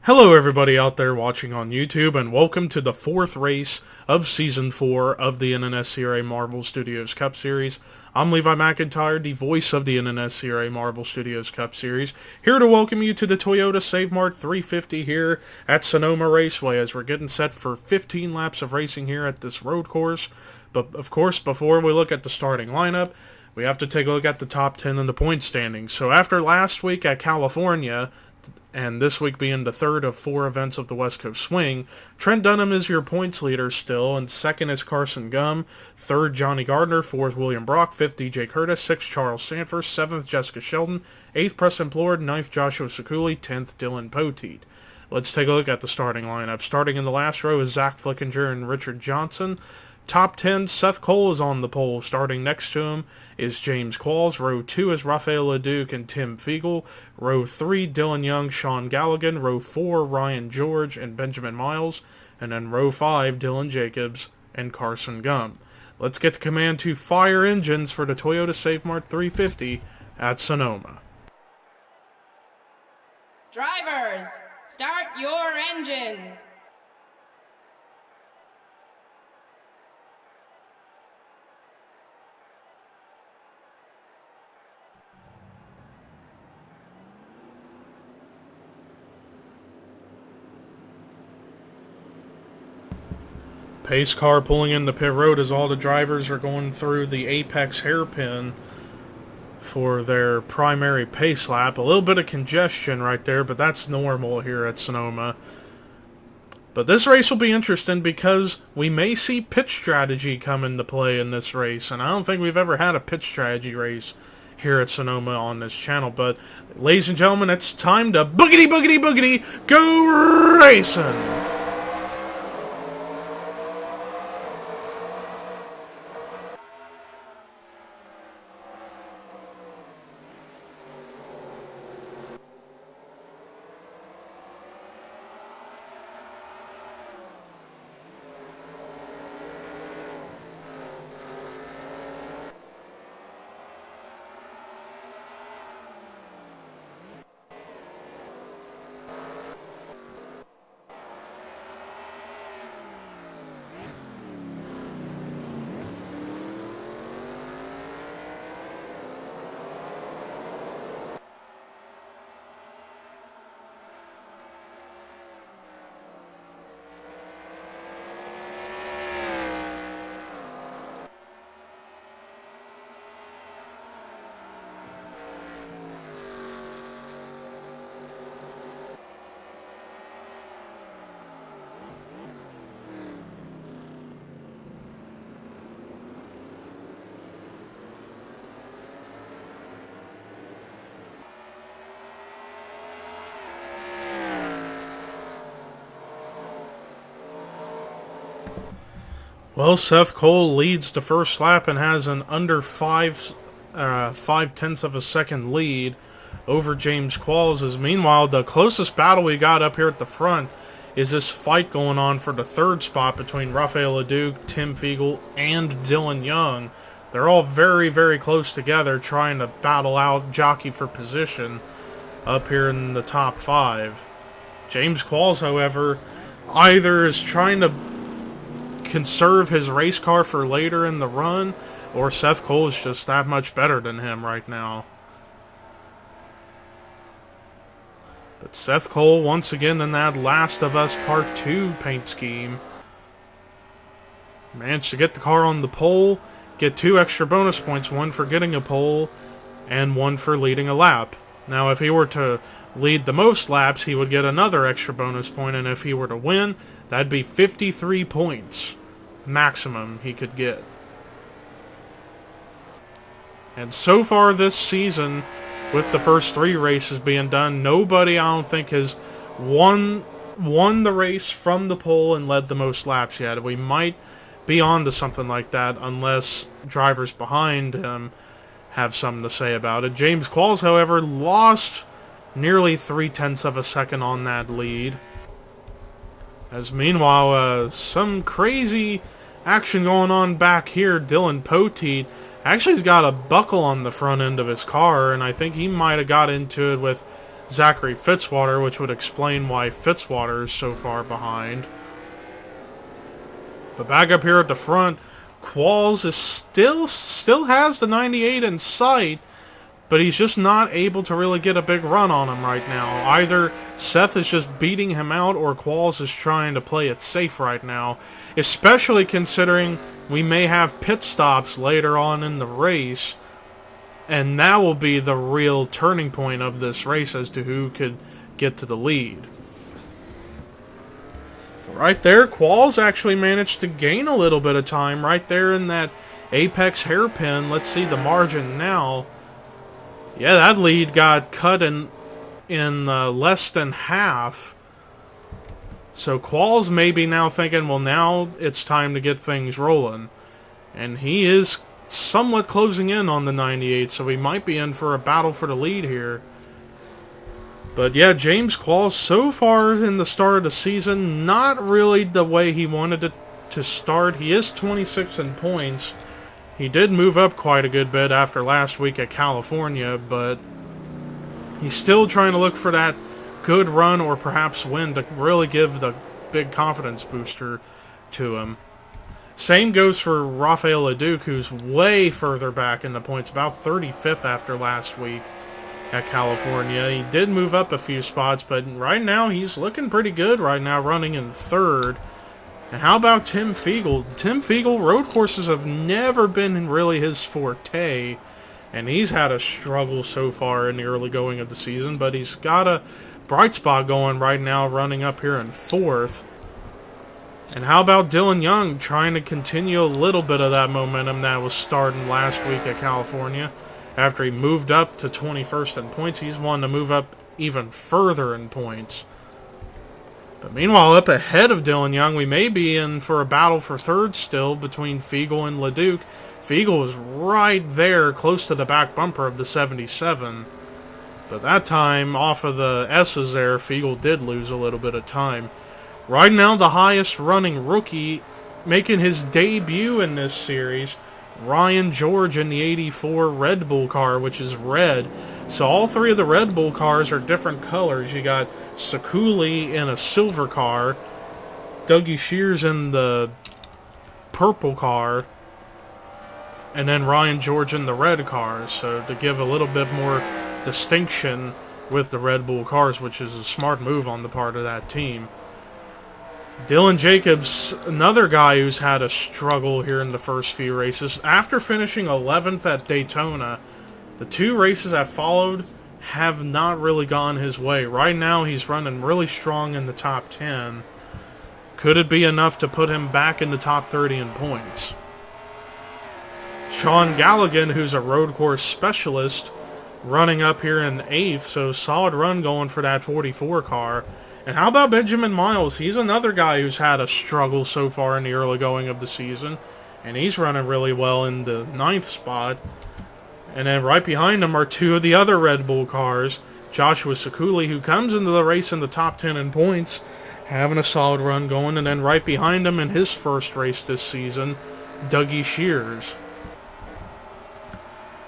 Hello everybody out there watching on YouTube, and welcome to the fourth race of Season 4 of the NNSCRA Marvel Studios Cup Series. I'm Levi McIntyre, the voice of the NNSCRA Marvel Studios Cup Series, here to welcome you to the Toyota Save Mart 350 here at Sonoma Raceway as we're getting set for 15 laps of racing here at this road course. But of course, before we look at the starting lineup, we have to take a look at the top 10 in the point standings. So after last week at California, and this week being the third of 4 events of the West Coast Swing, Trent Dunham is your points leader still, and second is Carson Gum, third Johnny Gardner, fourth William Brock, fifth DJ Curtis, sixth Charles Sanford, seventh Jessica Sheldon, eighth Preston Plord, ninth Joshua Sekuli, 10th Dylan Poteet. Let's take a look at the starting lineup. Starting in the last row is Zach Flickinger and Richard Johnson. Top 10, Seth Cole is on the pole. Starting next to him is James Qualls. Row 2 is Rafael LeDuc and Tim Fiegel. Row 3, Dylan Young, Sean Galligan. Row 4, Ryan George and Benjamin Miles. And then row 5, Dylan Jacobs and Carson Gum. Let's get the command to fire engines for the Toyota Save Mart 350 at Sonoma. Drivers, start your engines. Pace car pulling in the pit road as all the drivers are going through the apex hairpin for their primary pace lap. A little bit of congestion right there, but that's normal here at Sonoma. But this race will be interesting because we may see pit strategy come into play in this race, and I don't think we've ever had a pit strategy race here at Sonoma on this channel. But ladies and gentlemen, it's time to boogity boogity boogity go racing! Well, Seth Cole leads the first lap and has an under 5/10 of a second lead over James Qualls. As meanwhile, the closest battle we got up here at the front is this fight going on for the third spot between Rafael LeDuc, Tim Fiegel, and Dylan Young. They're all very, very close together, trying to battle out, jockey for position up here in the top 5. James Qualls, however, either is trying to conserve his race car for later in the run, or Seth Cole is just that much better than him right now. But Seth Cole, once again in that Last of Us Part 2 paint scheme, managed to get the car on the pole, get 2 extra bonus points, 1 for getting a pole, and 1 for leading a lap. Now, if he were to lead the most laps, he would get another extra bonus point, and if he were to win, that'd be 53 points maximum he could get. And so far this season, with the first 3 races being done, nobody, I don't think, has won the race from the pole and led the most laps yet. We might be on to something like that unless drivers behind him have something to say about it. James Qualls, however, lost nearly 3/10 of a second on that lead. As meanwhile, some crazy action going on back here. Dylan Poteet actually has got a buckle on the front end of his car, and I think he might have got into it with Zachary Fitzwater, which would explain why Fitzwater is so far behind. But back up here at the front, Qualls is still has the 98 in sight, but he's just not able to really get a big run on him right now. Either Seth is just beating him out, or Qualls is trying to play it safe right now, especially considering we may have pit stops later on in the race, and that will be the real turning point of this race as to who could get to the lead. Right there, Qualls actually managed to gain a little bit of time right there in that apex hairpin. Let's see the margin now. Yeah, that lead got cut in less than half. So Qualls may be now thinking, well, now it's time to get things rolling. And he is somewhat closing in on the 98, so he might be in for a battle for the lead here. But yeah, James Qualls so far in the start of the season, not really the way he wanted it to start. He is 26th in points. He did move up quite a good bit after last week at California, but he's still trying to look for that good run or perhaps win to really give the big confidence booster to him. Same goes for Rafael Leduc, who's way further back in the points, about 35th after last week at California. He did move up a few spots, but right now he's looking pretty good right now, running in third. And how about Tim Fiegel? Tim Fiegel, road courses have never been really his forte, and he's had a struggle so far in the early going of the season, but he's got a bright spot going right now, running up here in fourth. And how about Dylan Young, trying to continue a little bit of that momentum that was starting last week at California? After he moved up to 21st in points, he's wanting to move up even further in points. But meanwhile, up ahead of Dylan Young, we may be in for a battle for third still between Fiegel and Leduc. Fiegel is right there, close to the back bumper of the 77. But that time, off of the S's there, Fiegel did lose a little bit of time. Right now, the highest running rookie making his debut in this series, Ryan George in the 84 Red Bull car, which is red. So all three of the Red Bull cars are different colors. You got Sekuli in a silver car, Dougie Shears in the purple car, and then Ryan George in the red car. So to give a little bit more distinction with the Red Bull cars, which is a smart move on the part of that team. Dylan Jacobs, another guy who's had a struggle here in the first few races. After finishing 11th at Daytona, the two races that followed have not really gone his way. Right now, he's running really strong in the top 10. Could it be enough to put him back in the top 30 in points? Sean Galligan, who's a road course specialist, running up here in 8th, so solid run going for that 44 car. And how about Benjamin Miles? He's another guy who's had a struggle so far in the early going of the season, and he's running really well in the 9th spot. And then right behind him are two of the other Red Bull cars. Joshua Sekuli, who comes into the race in the top 10 in points, having a solid run going. And then right behind him in his first race this season, Dougie Shears.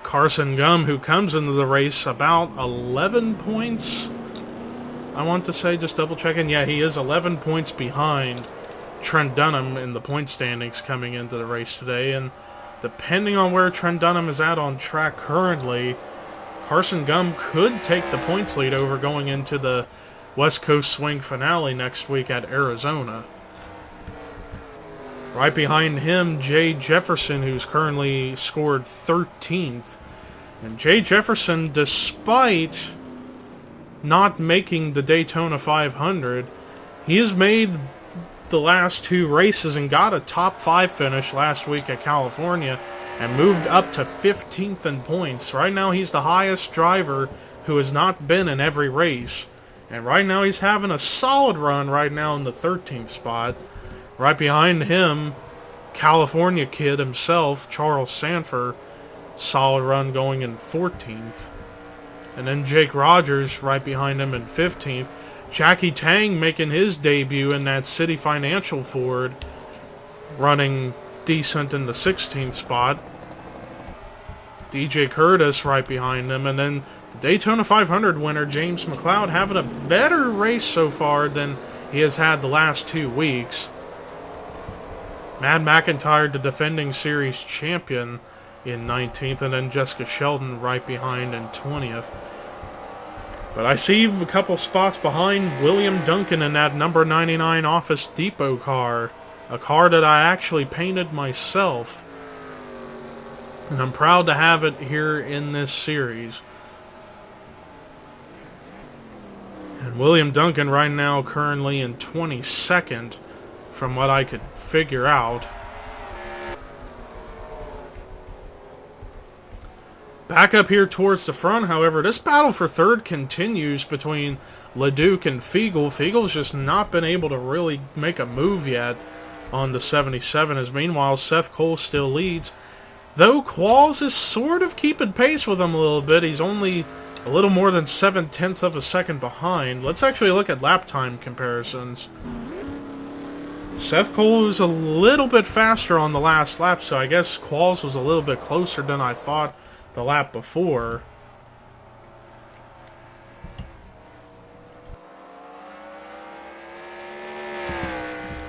Carson Gum, who comes into the race about 11 points, I want to say, just double checking. Yeah, he is 11 points behind Trent Dunham in the point standings coming into the race today. And depending on where Trent Dunham is at on track currently, Carson Gum could take the points lead over going into the West Coast Swing finale next week at Arizona. Right behind him, Jay Jefferson, who's currently scored 13th. And Jay Jefferson, despite not making the Daytona 500, he has made the last two races and got a top 5 finish last week at California and moved up to 15th in points. Right now he's the highest driver who has not been in every race, and right now he's having a solid run right now in the 13th spot. Right behind him, California kid himself, Charles Sanford, solid run going in 14th. And then Jake Rogers right behind him in 15th. Jackie Tang making his debut in that City Financial Ford, running decent in the 16th spot. DJ Curtis right behind him. And then Daytona 500 winner James McLeod having a better race so far than he has had the last 2 weeks. Matt McIntyre, the defending series champion, in 19th, and then Jessica Sheldon right behind in 20th. But I see a couple spots behind William Duncan in that number 99 Office Depot car, a car that I actually painted myself. And I'm proud to have it here in this series. And William Duncan right now currently in 22nd from what I could figure out. Back up here towards the front, however, this battle for third continues between LeDuc and Fiegel. Fiegel's just not been able to really make a move yet on the 77, as meanwhile Seth Cole still leads. Though Qualls is sort of keeping pace with him a little bit. He's only a little more than 7/10 of a second behind. Let's actually look at lap time comparisons. Seth Cole was a little bit faster on the last lap, so I guess Qualls was a little bit closer than I thought the lap before.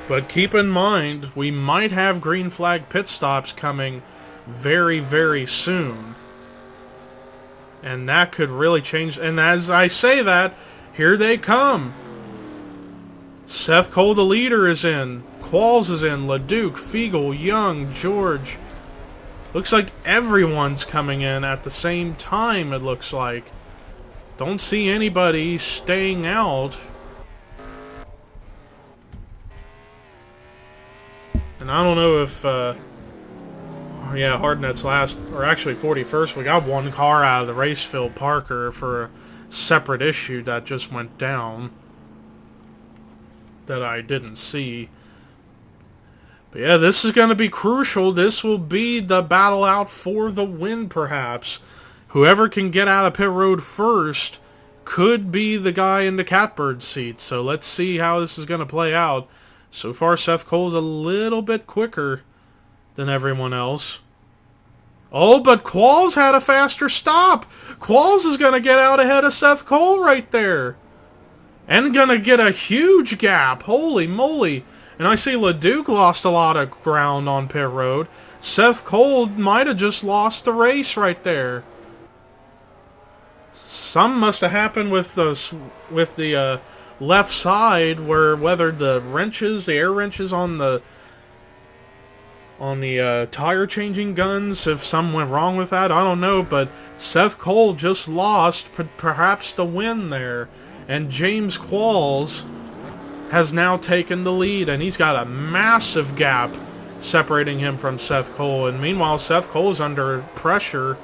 But keep in mind, we might have green flag pit stops coming very, very soon. And that could really change. And as I say that, here they come. Seth Cole, the leader, is in. Qualls is in. LeDuc, Fiegel, Young, George. Looks like everyone's coming in at the same time, it looks like. Don't see anybody staying out. And I don't know if, yeah, Hardnett's last, or actually 41st. We got one car out of the race, Phil Parker, for a separate issue that just went down that I didn't see. But yeah, this is going to be crucial. This will be the battle out for the win, perhaps. Whoever can get out of pit road first could be the guy in the catbird seat. So let's see how this is going to play out. So far, Seth Cole's a little bit quicker than everyone else. Oh, but Qualls had a faster stop. Qualls is going to get out ahead of Seth Cole right there. And going to get a huge gap. Holy moly. And I see LeDuc lost a lot of ground on pit road. Seth Cole might have just lost the race right there. Something must have happened with the left side, where whether the wrenches, the air wrenches on the tire changing guns, if something went wrong with that, I don't know. But Seth Cole just lost perhaps the win there. And James Qualls has now taken the lead, and he's got a massive gap separating him from Seth Cole. And meanwhile, Seth Cole's under pressure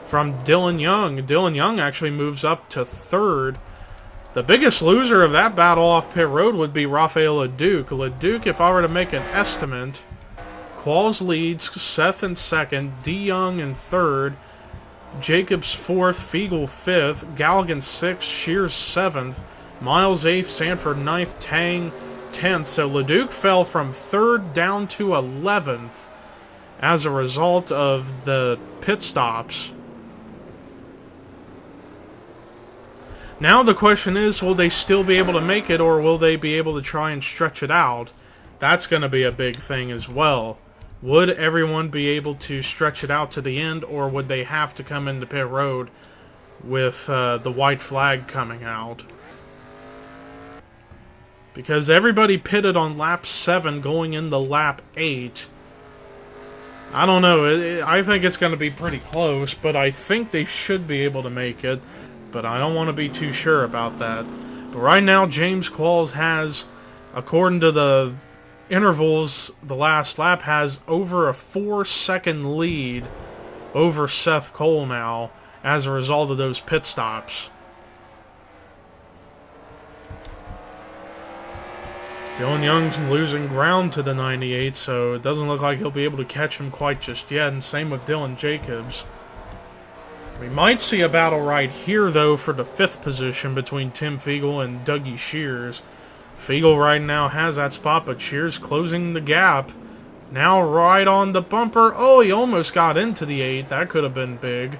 from Dylan Young. Dylan Young actually moves up to third. The biggest loser of that battle off pit road would be Rafael LeDuc. LeDuc, if I were to make an estimate, Qualls leads, Seth in second, D. Young in third, Jacobs fourth, Fiegel fifth, Galligan sixth, Shears seventh, Miles 8th, Sanford 9th, Tang 10th. So LeDuc fell from 3rd down to 11th as a result of the pit stops. Now the question is, will they still be able to make it, or will they be able to try and stretch it out? That's going to be a big thing as well. Would everyone be able to stretch it out to the end, or would they have to come into pit road with the white flag coming out? Because everybody pitted on lap 7 going into lap 8. I don't know. I think it's going to be pretty close, but I think they should be able to make it. But I don't want to be too sure about that. But right now, James Qualls has, according to the intervals, the last lap has over a 4-second lead over Seth Cole now as a result of those pit stops. Dylan Young's losing ground to the 98, so it doesn't look like he'll be able to catch him quite just yet, and same with Dylan Jacobs. We might see a battle right here, though, for the 5th position between Tim Fiegel and Dougie Shears. Fiegel right now has that spot, but Shears closing the gap. Now right on the bumper. Oh, he almost got into the 8. That could have been big.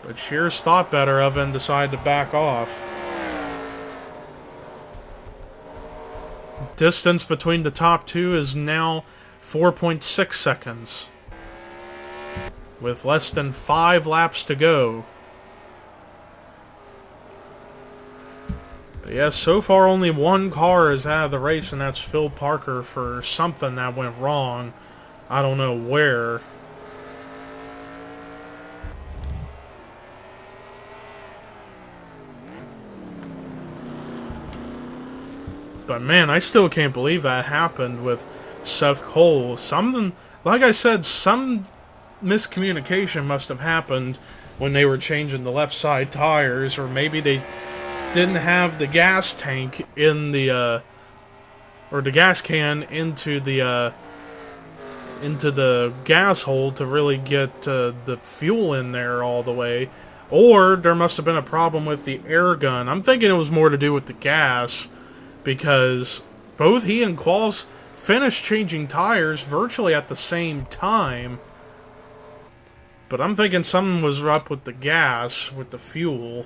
But Shears thought better of it and decided to back off. Distance between the top two is now 4.6 seconds. With less than 5 laps to go. But yes, so far only one car is out of the race, and that's Phil Parker for something that went wrong. I don't know where. But man, I still can't believe that happened with Seth Cole. Something, like I said, some miscommunication must have happened when they were changing the left side tires, or maybe they didn't have the gas tank in the, or the gas can into the gas hole to really get the fuel in there all the way. Or there must have been a problem with the air gun. I'm thinking it was more to do with the gas, because both he and Qualls finished changing tires virtually at the same time. But I'm thinking something was up with the gas, with the fuel,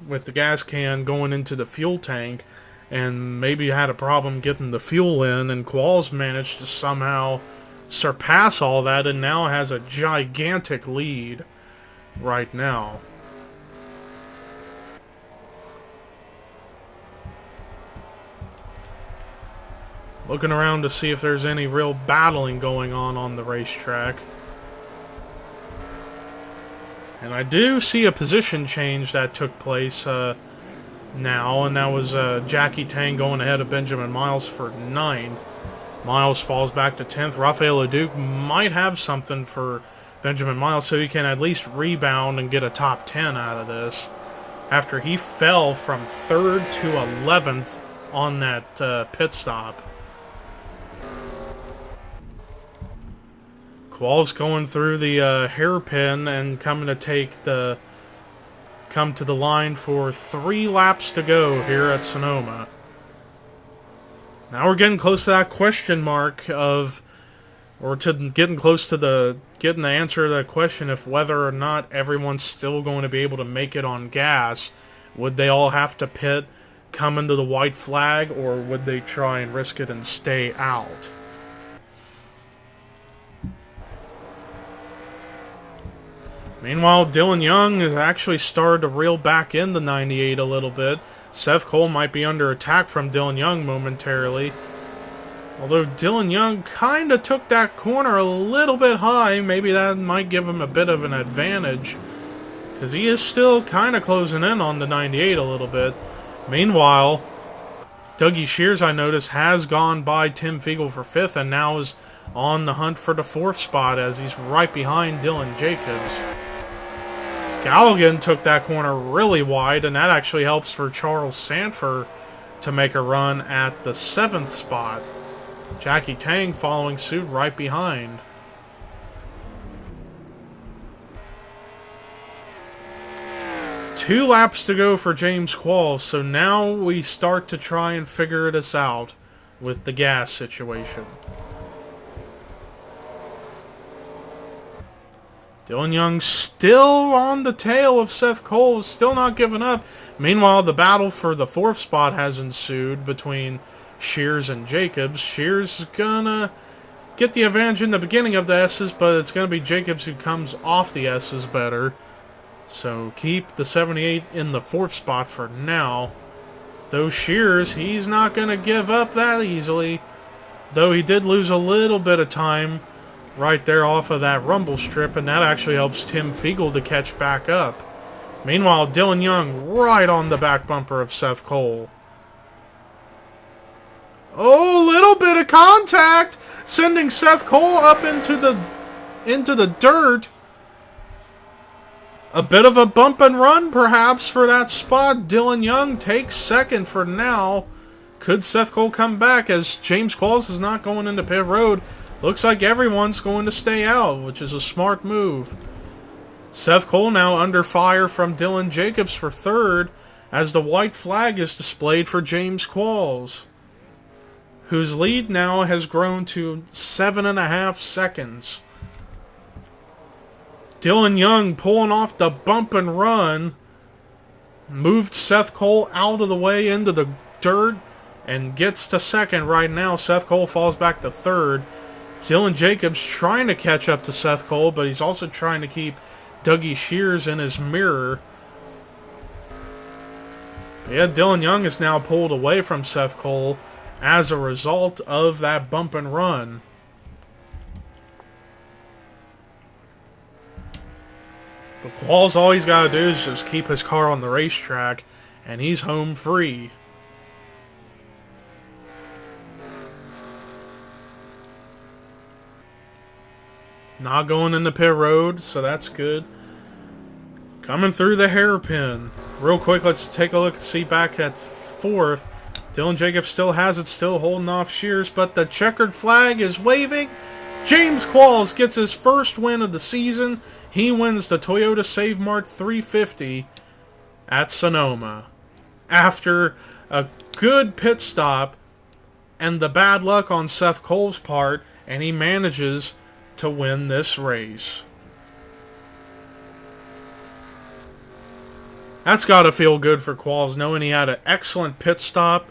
with the gas can going into the fuel tank, and maybe had a problem getting the fuel in, and Qualls managed to somehow surpass all that and now has a gigantic lead right now. Looking around to see if there's any real battling going on the racetrack. And I do see a position change that took place now, and that was Jackie Tang going ahead of Benjamin Miles for 9th. Miles falls back to 10th. Rafael Leduc might have something for Benjamin Miles so he can at least rebound and get a top 10 out of this, after he fell from 3rd to 11th on that pit stop. Qualls going through the hairpin and coming to come to the line for 3 laps to go here at Sonoma. Now we're getting close to that question mark of, or to getting close to getting the answer to that question, if whether or not everyone's still going to be able to make it on gas. Would they all have to pit, come into the white flag, or would they try and risk it and stay out? Meanwhile, Dylan Young has actually started to reel back in the 98 a little bit. Seth Cole might be under attack from Dylan Young momentarily. Although Dylan Young kind of took that corner a little bit high, maybe that might give him a bit of an advantage, because he is still kind of closing in on the 98 a little bit. Meanwhile, Dougie Shears, I noticed, has gone by Tim Fiegel for 5th and now is on the hunt for the 4th spot as he's right behind Dylan Jacobs. Galligan took that corner really wide, and that actually helps for Charles Sanford to make a run at the 7th spot. Jackie Tang following suit right behind. Two laps to go for James Qualls, so now we start to try and figure this out with the gas situation. Dylan Young still on the tail of Seth Cole, still not giving up. Meanwhile, the battle for the 4th spot has ensued between Shears and Jacobs. Shears is gonna get the advantage in the beginning of the S's, but it's gonna be Jacobs who comes off the S's better. So keep the 78 in the 4th spot for now. Though Shears, he's not gonna give up that easily. Though he did lose a little bit of time right there off of that rumble strip, and that actually helps Tim Fiegel to catch back up. Meanwhile, Dylan Young right on the back bumper of Seth Cole. Oh, little bit of contact, sending Seth Cole up into the dirt. A bit of a bump and run, perhaps, for that spot. Dylan Young takes 2nd for now. Could Seth Cole come back, as James Qualls is not going into pit road? Looks like everyone's going to stay out, which is a smart move. Seth Cole now under fire from Dylan Jacobs for 3rd, as the white flag is displayed for James Qualls, whose lead now has grown to 7.5 seconds. Dylan Young pulling off the bump and run. Moved Seth Cole out of the way into the dirt and gets to second right now. Seth Cole falls back to third. Dylan Jacobs trying to catch up to Seth Cole, but he's also trying to keep Dougie Shears in his mirror. But yeah, Dylan Young is now pulled away from Seth Cole as a result of that bump and run. But Qualls, all he's got to do is just keep his car on the racetrack, and he's home free. Not going in the pit road, so that's good. Coming through the hairpin. Real quick, let's take a look and see back at fourth. Dylan Jacobs still has it, still holding off Shears, but the checkered flag is waving. James Qualls gets his first win of the season. He wins the Toyota Save Mart 350 at Sonoma. After a good pit stop and the bad luck on Seth Cole's part, and he manages to win this race. That's got to feel good for Qualls, knowing he had an excellent pit stop,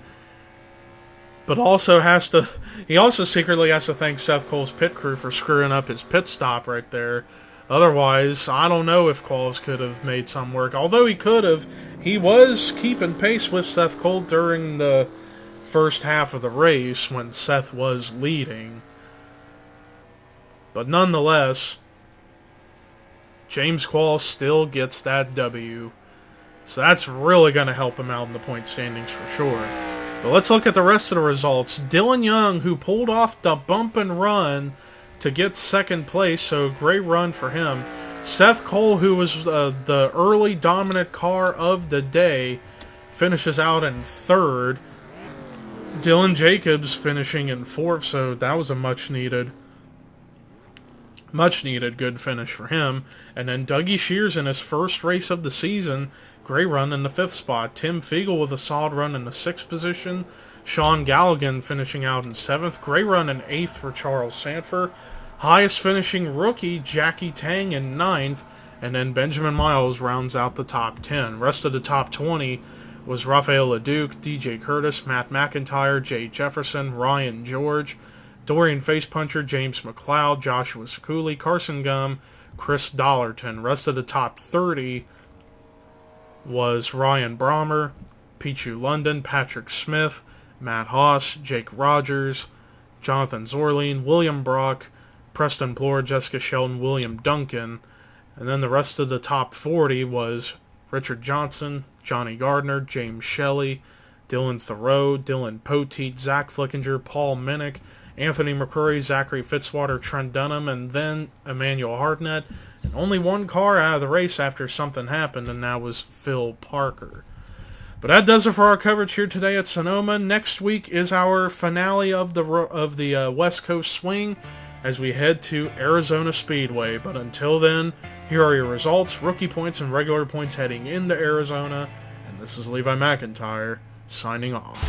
but he also secretly has to thank Seth Cole's pit crew for screwing up his pit stop right there. Otherwise, I don't know if Qualls could have made some work. Although he could have, he was keeping pace with Seth Cole during the first half of the race when Seth was leading. But nonetheless, James Qualls still gets that W. So that's really going to help him out in the point standings for sure. But let's look at the rest of the results. Dylan Young, who pulled off the bump and run to get second place, so great run for him. Seth Cole, who was the early dominant car of the day, finishes out in third. Dylan Jacobs finishing in fourth, so that was a much needed good finish for him. And then Dougie Shears in his first race of the season, great run in the fifth spot. Tim Fiegel with a solid run in the sixth position. Sean Galligan finishing out in seventh. Great run in eighth for Charles Sanford. Highest finishing rookie, Jackie Tang, in ninth. And then Benjamin Miles rounds out the top 10. Rest of the top 20 was Rafael LeDuc, DJ Curtis, Matt McIntyre, Jay Jefferson, Ryan George, Dorian Facepuncher, James McLeod, Joshua Sekuli, Carson Gum, Chris Dollarton. Rest of the top 30 was Ryan Brommer, Pichu London, Patrick Smith, Matt Haas, Jake Rogers, Jonathan Zorline, William Brock, Preston Plore, Jessica Sheldon, William Duncan. And then the rest of the top 40 was Richard Johnson, Johnny Gardner, James Shelley, Dylan Thoreau, Dylan Poteet, Zach Flickinger, Paul Minnick, Anthony McCrory, Zachary Fitzwater, Trent Dunham, and then Emmanuel Hartnett. And only one car out of the race after something happened, and that was Phil Parker. But that does it for our coverage here today at Sonoma. Next week is our finale of the West Coast Swing as we head to Arizona Speedway. But until then, here are your results, rookie points, and regular points heading into Arizona. And this is Levi McIntyre signing off.